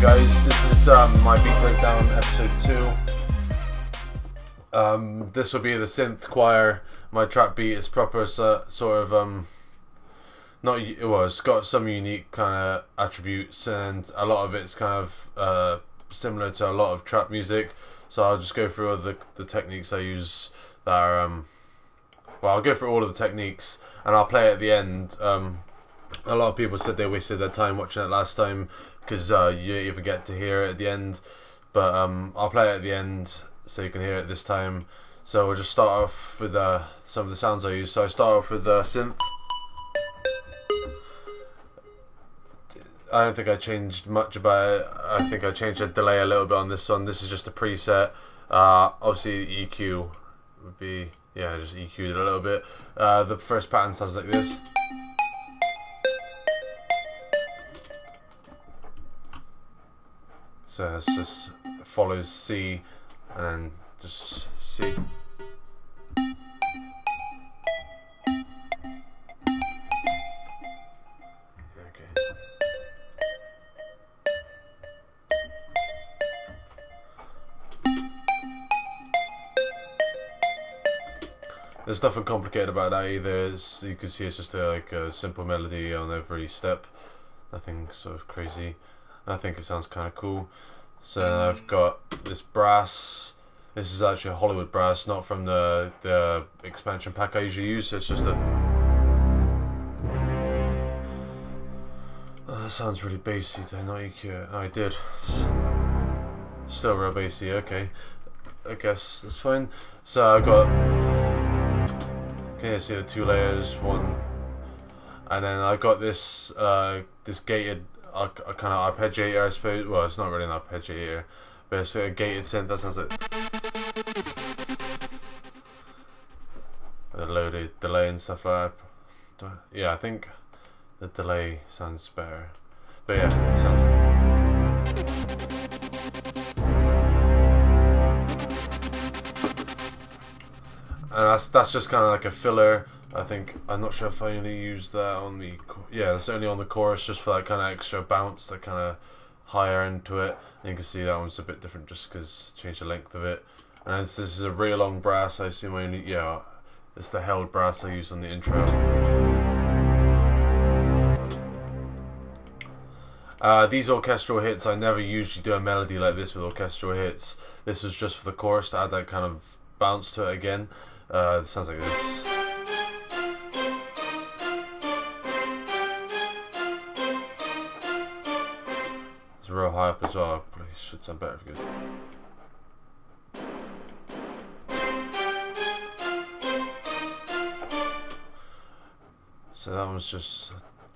guys, this is my beat breakdown episode 2. This will be the synth choir. My trap beat is proper sort of not well, it's got some unique kind of attributes, and a lot of it's kind of similar to a lot of trap music. So I'll just go through all the techniques I use that are well, I'll go through all of the techniques and I'll play it at the end. A lot of people said they wasted their time watching it last time because you don't even get to hear it at the end, but I'll play it at the end so you can hear it this time. So we'll just start off with some of the sounds I use. So I start off with synth. I don't think I changed much about it. I think I changed the delay a little bit on this one. This is just a preset. Obviously EQ would be, yeah, just EQ'd it a little bit. The first pattern sounds like this. So it just follows C and then just C. Okay. There's nothing complicated about that either. As you can see, it's just like a simple melody on every step. Nothing sort of crazy. I think it sounds kind of cool. So I've got this brass. This is actually a Hollywood brass, not from the expansion pack I usually use. So it's just a. Oh, that sounds really bassy. Did I not EQ it? Oh, I did. Still real bassy. Okay, I guess that's fine. So I've got. Can you see the two layers? One, and then I've got this this gated. A kind of arpeggiator, I suppose. Well, it's not really an arpeggiator, but it's a gated synth. That sounds like the loaded delay and stuff like that. Yeah, I think the delay sounds better. But yeah, it sounds. And that's just kind of like a filler. I think, I'm not sure if I only used that on the, yeah, it's only on the chorus just for that kind of extra bounce, that kind of higher into it. And you can see that one's a bit different just because change the length of it. And this is a real long brass. I assume I only, yeah, it's the held brass I used on the intro. These orchestral hits, I never usually do a melody like this with orchestral hits. This was just for the chorus to add that kind of bounce to it again. It sounds like this. It's real high up as well. Probably should sound better if good. So that one's just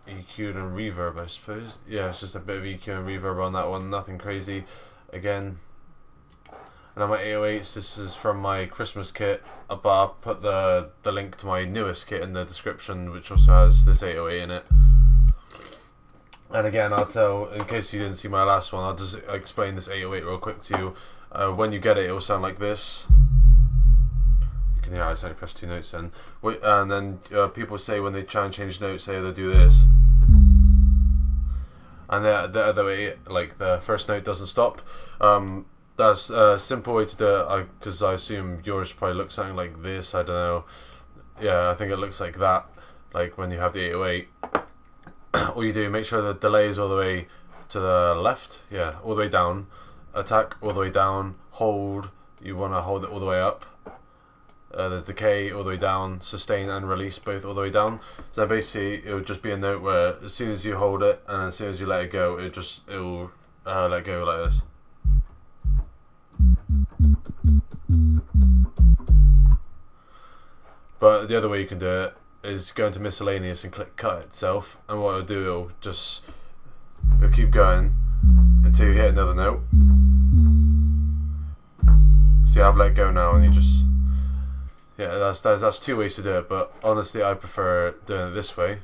EQ'd and reverb, I suppose. Yeah, it's just a bit of EQ and reverb on that one. Nothing crazy. Again. And on my 808s, this is from my Christmas kit. I'll put the link to my newest kit in the description, which also has this 808 in it. And again, I'll tell, in case you didn't see my last one, I'll just explain this 808 real quick to you. When you get it, it will sound like this. You can hear I just only press 2 notes then. And then people say when they try and change notes, say they do this. And the other way, like the first note doesn't stop. That's a simple way to do it, because I assume yours probably looks something like this, I don't know. Yeah, I think it looks like that, like when you have the 808. All you do, make sure the delay is all the way to the left, yeah, all the way down, attack all the way down, hold, you want to hold it all the way up, the decay all the way down, sustain and release both all the way down. So basically it would just be a note where as soon as you hold it and as soon as you let it go, it'll let go like this. But the other way you can do it is go into miscellaneous and click cut itself, and what it'll do, it'll keep going until you hit another note. See, I've let go now, and you just, yeah, that's two ways to do it, but honestly I prefer doing it this way,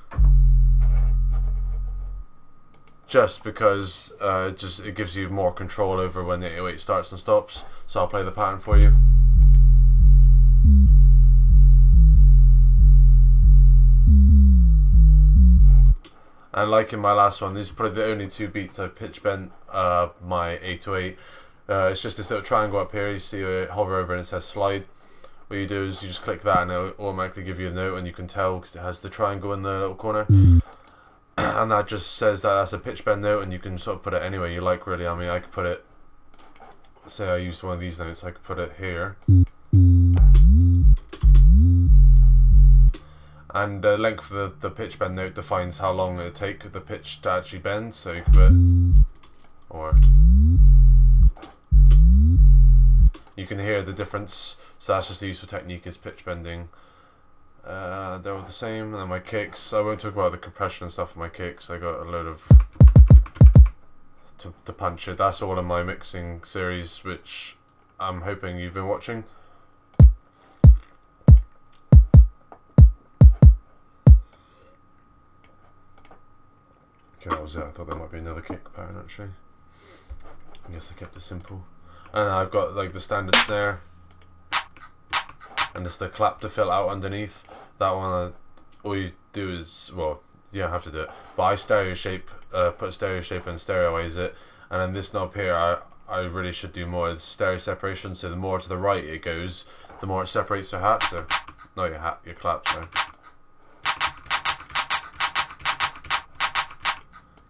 just because it gives you more control over when the 808 starts and stops. So I'll play the pattern for you. And like in my last one, these are probably the only 2 beats I've pitch bent my 808. It's just this little triangle up here. You see it hover over and it says slide. What you do is you just click that and it'll automatically give you a note, and you can tell because it has the triangle in the little corner. And that just says that that's a pitch bend note, and you can sort of put it anywhere you like, really. I mean, I could put it, say I used one of these notes, I could put it here. And the length of the pitch bend note defines how long it would take the pitch to actually bend. So you could put, or you can hear the difference. So that's just the useful technique, is pitch bending. They're all the same. And then my kicks, I won't talk about the compression and stuff of my kicks. I got a load of to punch it. That's all in my mixing series, which I'm hoping you've been watching. Okay, that was it. I thought there might be another kick pattern actually. I guess I kept it simple. And I've got like the standard snare, and it's the clap to fill out underneath. That one, all you do is, well, you don't have to do it, but I stereo shape, put stereo shape and stereoize it. And then this knob here, I really should do more. It's stereo separation, so the more to the right it goes, the more it separates your hat. So, not your hat, your clap. So, you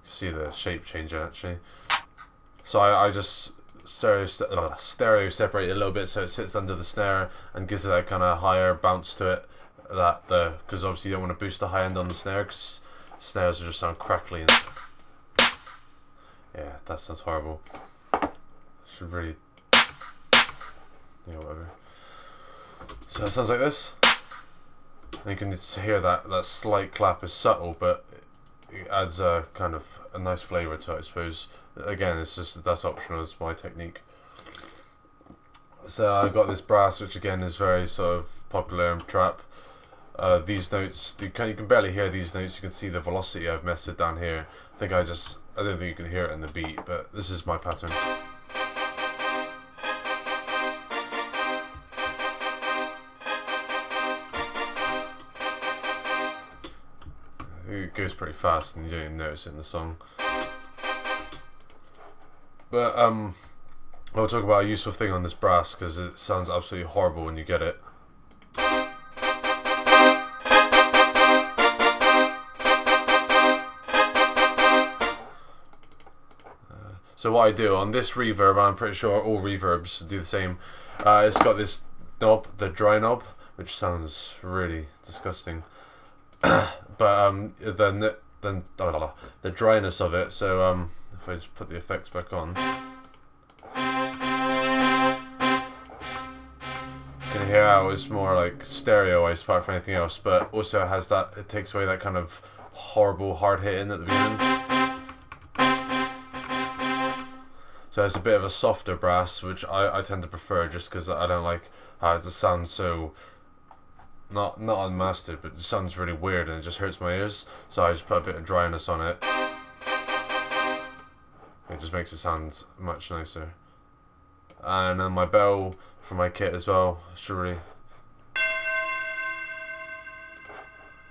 see the shape changing actually. So I just stereo separate it a little bit so it sits under the snare and gives it that kind of higher bounce to it. Because obviously you don't want to boost the high end on the snare, because snares just sound crackly and yeah, that sounds horrible. Should really, yeah, whatever. So it sounds like this, and you can hear that slight clap is subtle, but it adds a kind of a nice flavour to it, I suppose. Again, it's just, that's optional, it's my technique. So I got this brass, which again is very sort of popular in trap. These notes, you can barely hear these notes. You can see the velocity I've messed it down here. I don't think you can hear it in the beat, but this is my pattern. It goes pretty fast and you don't even notice it in the song. But I'll talk about a useful thing on this brass, because it sounds absolutely horrible when you get it. So what I do on this reverb, I'm pretty sure all reverbs do the same. It's got this knob, the dry knob, which sounds really disgusting. But then the dryness of it. So if I just put the effects back on, you can hear how it's more like stereoized apart from anything else, but also it has that, it takes away that kind of horrible hard hitting at the beginning. So it's a bit of a softer brass, which I tend to prefer, just because I don't like how it just sounds so not unmastered, but it sounds really weird and it just hurts my ears. So I just put a bit of dryness on it. It just makes it sound much nicer. And then my bell for my kit as well, should really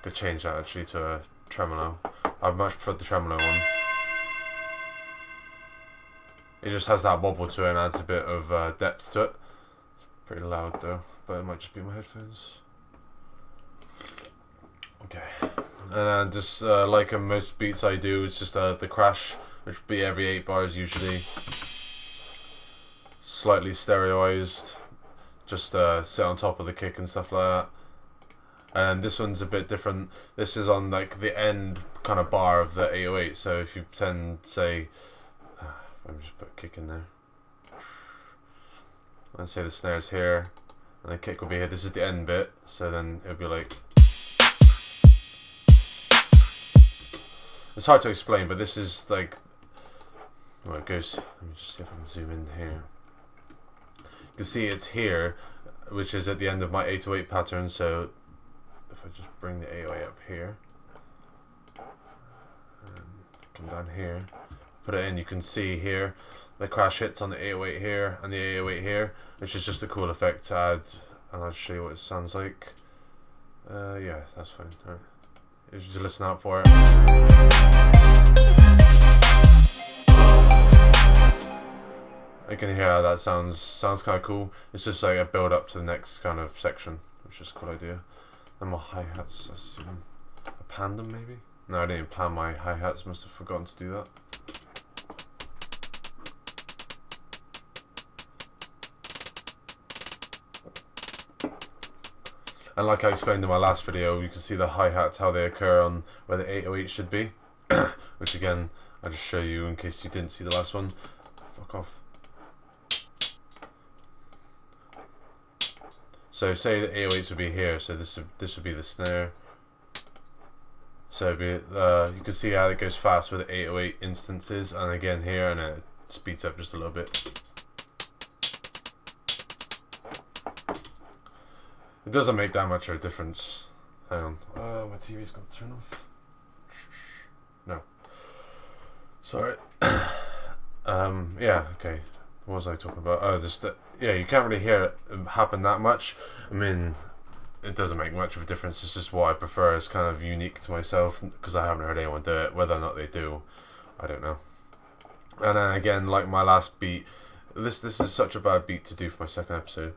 could change that actually to a tremolo. I much prefer the tremolo one. It just has that wobble to it and adds a bit of depth to it. It's pretty loud though, but it might just be my headphones. Okay, and then just like in most beats I do, it's just the crash, which would be every 8 bars usually. Slightly stereoized, just sit on top of the kick and stuff like that. And this one's a bit different. This is on like the end kind of bar of the 808. So if you pretend, say, let me just put a kick in there. Let's say the snare's here, and the kick will be here. This is the end bit, so then it'll be like. It's hard to explain, but this is like. Well, it goes. Let me just see if I can zoom in here. You can see it's here, which is at the end of my 808 pattern. So if I just bring the 808 up here, and come down here, put it in, you can see here the crash hits on the 808 here and the 808 here, which is just a cool effect to add, and I'll show you what it sounds like. Yeah, that's fine. All right. if you just listen out for it. You can hear how that sounds kind of cool. It's just like a build up to the next kind of section, which is a cool idea. And my hi-hats, I assume I panned them maybe? No, I didn't pan my hi-hats, must have forgotten to do that. And like I explained in my last video, you can see the hi-hats, how they occur on where the 808 should be. Which again, I'll just show you in case you didn't see the last one. Fuck off. So say the 808s would be here, so this would be the snare. So it'd be, you can see how it goes fast with the 808 instances, and again here, and it speeds up just a little bit. It doesn't make that much of a difference. Hang on. My TV's got to turn off. No. Sorry. Yeah, okay. What was I talking about? Oh, yeah, you can't really hear it happen that much. I mean, it doesn't make much of a difference. It's just what I prefer. It's kind of unique to myself because I haven't heard anyone do it. Whether or not they do, I don't know. And then again, like my last beat, this is such a bad beat to do for my second episode.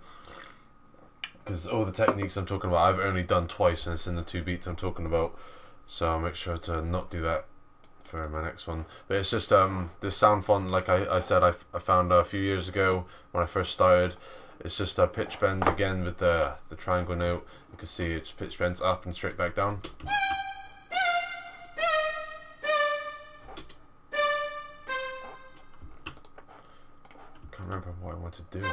Because all the techniques I'm talking about, I've only done twice, and it's in the 2 beats I'm talking about. So I'll make sure to not do that for my next one. But it's just the sound font, like I said, I found a few years ago when I first started. It's just a pitch bend again with the triangle note. You can see it pitch bends up and straight back down. Can't remember what I want to do.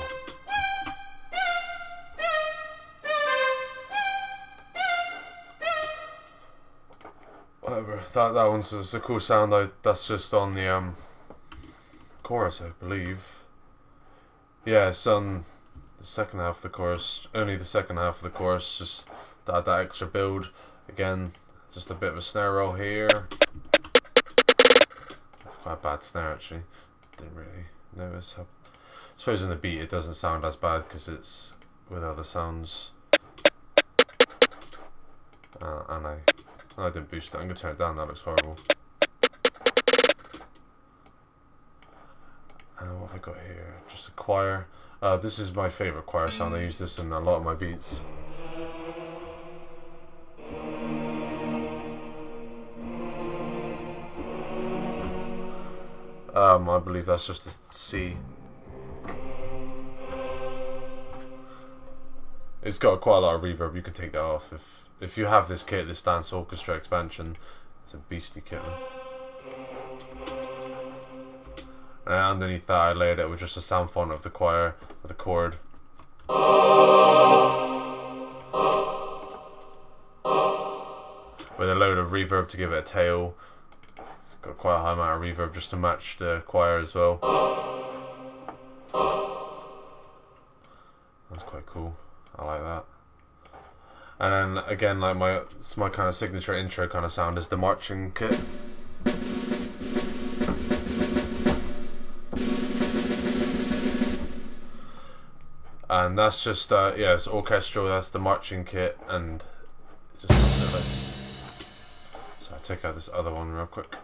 Whatever. That one's just a cool sound. That's just on the chorus, I believe. Yeah, it's on the second half of the chorus. Only the second half of the chorus. Just that extra build. Again, just a bit of a snare roll here. That's quite a bad snare actually. Didn't really notice how. I suppose in the beat it doesn't sound as bad because it's with other sounds. And I didn't boost it. I'm going to turn it down. That looks horrible. And what have I got here? Just a choir. This is my favourite choir sound. I use this in a lot of my beats. I believe that's just a C. It's got quite a lot of reverb. You can take that off if you have this kit, this Dance Orchestra expansion. It's a beastly kit. And underneath that I layered it with just a sound font of the choir with a chord. With a load of reverb to give it a tail. It's got quite a high amount of reverb just to match the choir as well. That's quite cool. I like that. And then again, like my kind of signature intro kind of sound is the marching kit. And that's just yeah, it's orchestral. That's the marching kit, and just a bit less. So I take out this other one real quick.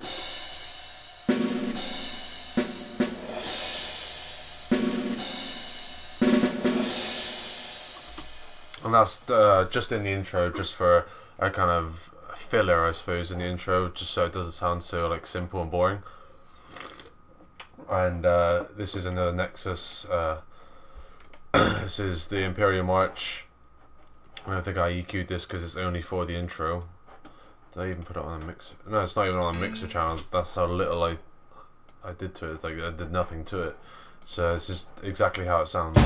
And that's just in the intro, just for a kind of filler, I suppose, in the intro, just so it doesn't sound so like simple and boring. And this is another Nexus. This is the Imperial March. I think I EQ'd this because it's only for the intro. Did I even put it on a mixer? No, it's not even on a mixer channel. That's how little I did to it. Like I did nothing to it. So it's just exactly how it sounds.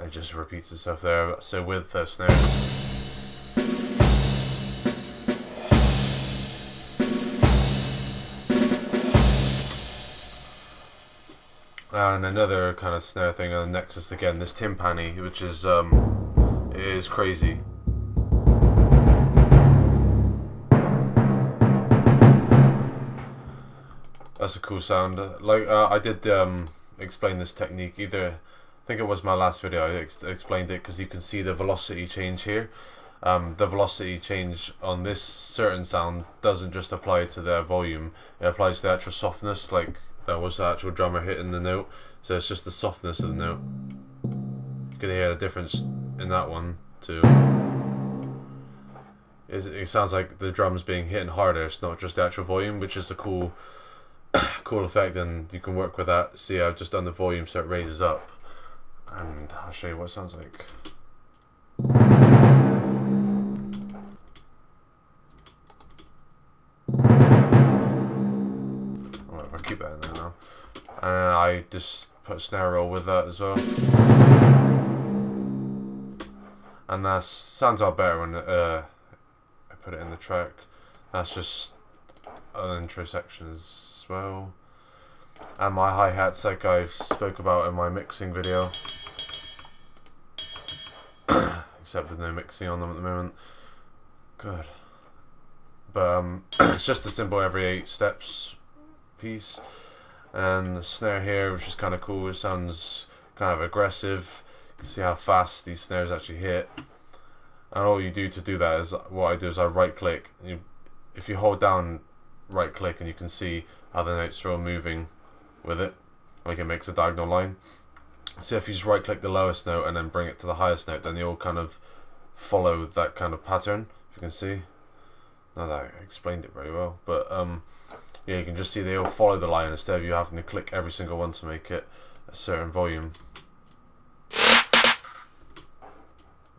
It just repeats itself there. So with the snares. And another kind of snare thing on the Nexus again, this timpani, which is crazy. That's a cool sound. Like I did explain this technique. I think it was my last video. I explained it because you can see the velocity change here, the velocity change on this certain sound doesn't just apply to their volume, it applies to the actual softness, like that was the actual drummer hitting the note, so it's just the softness of the note. You can hear the difference in that one too. It sounds like the drums being hit harder, it's not just the actual volume, which is a cool cool effect, and you can work with that. See, I've just done the volume so it raises up, and I'll show you what it sounds like. Alright, I'll keep that in there now. And I just put a snare roll with that as well. And that sounds a lot better when I put it in the track. That's just an intro section as well. And my hi-hats, like I spoke about in my mixing video. Except there's no mixing on them at the moment. Good. But it's just a simple every 8 steps piece. And the snare here, which is kind of cool, it sounds kind of aggressive. You can see how fast these snares actually hit. And all you do to do that is, what I do is I right click. If you hold down right click, and you can see how the notes are all moving with it, like it makes a diagonal line. So if you just right click the lowest note and then bring it to the highest note, then they all kind of follow that kind of pattern, if you can see. Now that I explained it very well, but yeah, you can just see they all follow the line instead of you having to click every single one to make it a certain volume.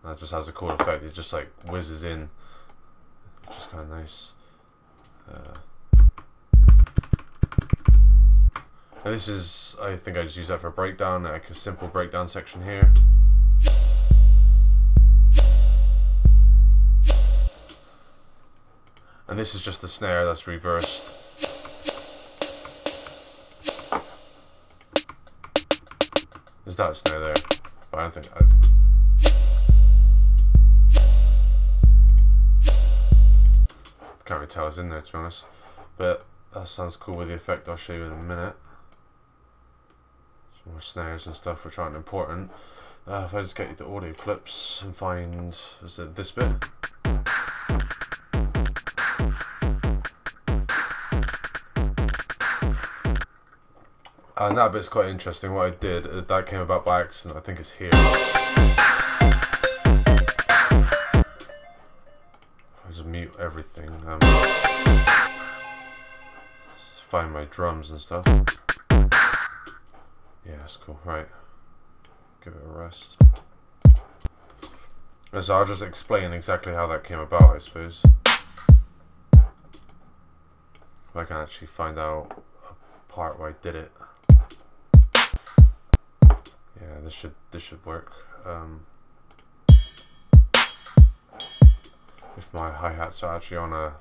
That just has a cool effect, it just like whizzes in, which is kind of nice. And this is, I think I just use that for a breakdown, like a simple breakdown section here. And this is just the snare that's reversed. There's that snare there, but I don't think can't really tell it's in there, to be honest. But that sounds cool with the effect I'll show you in a minute. Some more snares and stuff which aren't important. If I just get you the audio clips and find, is it this bit? And that bit's quite interesting. What I did, that came about by accident, I think it's here. I just mute everything. Just find my drums and stuff. Yeah, that's cool. Right. Give it a rest. And so I'll just explain exactly how that came about, I suppose. If I can actually find out a part where I did it. Yeah, this should work. If my hi-hats are actually on a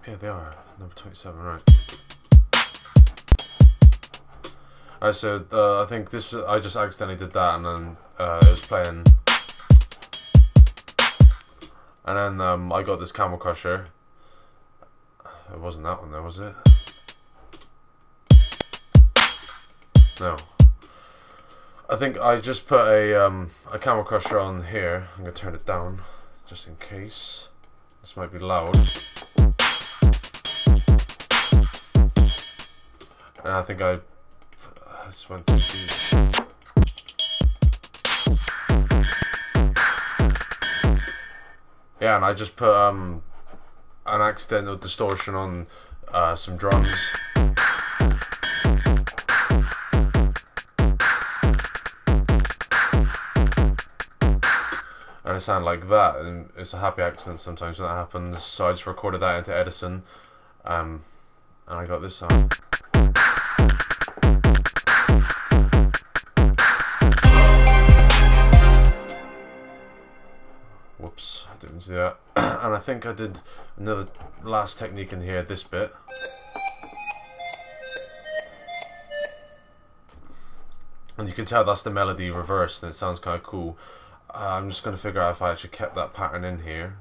yeah, they are number 27, right? Alright, so I think this, I just accidentally did that, and then it was playing, and then I got this Camel Crusher. It wasn't that one though, was it? No. I think I just put a Camel Crusher on here. I'm gonna turn it down just in case. This might be loud. And I think I just went to these. Yeah, and I just put an accidental distortion on some drums. And it sounded like that, and it's a happy accident sometimes when that happens, so I just recorded that into Edison, and I got this sound. Whoops, I didn't do that. And I think I did another last technique in here, this bit. And you can tell that's the melody reversed, and it sounds kind of cool. I'm just going to figure out if I actually kept that pattern in here,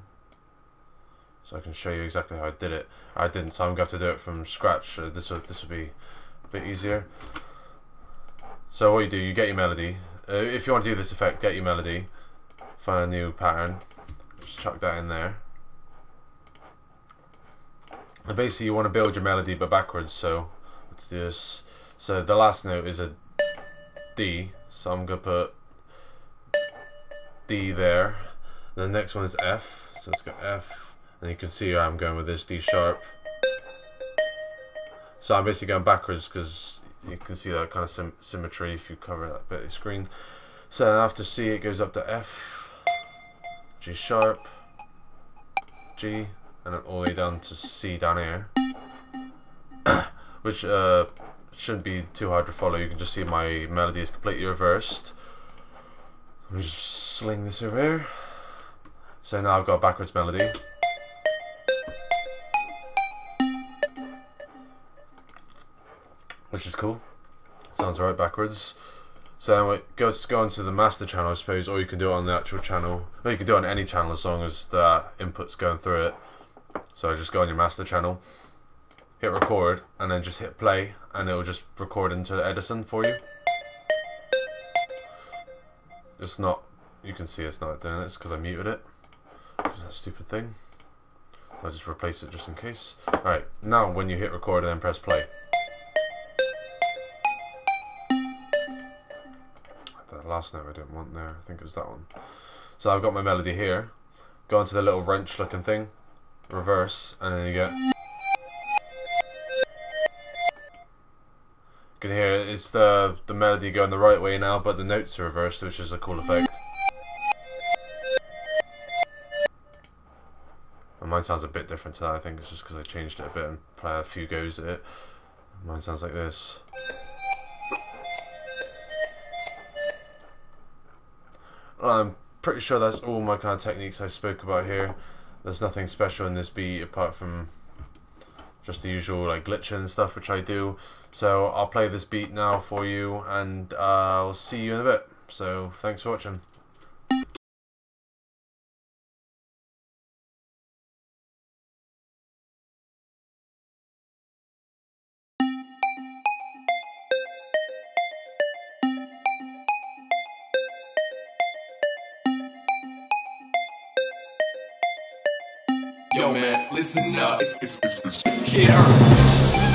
so I can show you exactly how I did it. I didn't, so I'm going to have to do it from scratch. This will be a bit easier. So what you do, you get your melody, if you want to do this effect, get your melody, find a new pattern, just chuck that in there. And basically you want to build your melody but backwards, so let's do this. So the last note is a D, so I'm going to put D there. The next one is F, so let's go F, and you can see where I'm going with this, D sharp. So I'm basically going backwards because you can see that kind of symmetry if you cover that bit of the screen. So then after C it goes up to F, G sharp, G, and then all the way down to C down here. Which shouldn't be too hard to follow. You can just see my melody is completely reversed. Let me just sling this over here. So now I've got a backwards melody. Which is cool. Sounds right backwards. So then we go onto the master channel, I suppose, or you can do it on the actual channel. Or you can do it on any channel as long as the input's going through it. So just go on your master channel, hit record, and then just hit play, and it will just record into Edison for you. It's not, you can see it's not doing it, it's because I muted it. Which is that stupid thing. So I'll just replace it just in case. Alright, now when you hit record and then press play. The last note I didn't want there, I think it was that one. So I've got my melody here. Go into the little wrench looking thing, reverse, and then you get. You can hear it's the melody going the right way now, but the notes are reversed, which is a cool effect. And mine sounds a bit different to that. I think it's just because I changed it a bit and play a few goes at it. Mine sounds like this. Well, I'm pretty sure that's all my kind of techniques I spoke about here. There's nothing special in this beat apart from just the usual like glitching and stuff which I do. So I'll play this beat now for you, and I'll see you in a bit. So thanks for watching. Yo man, listen up, it's Kid Earth.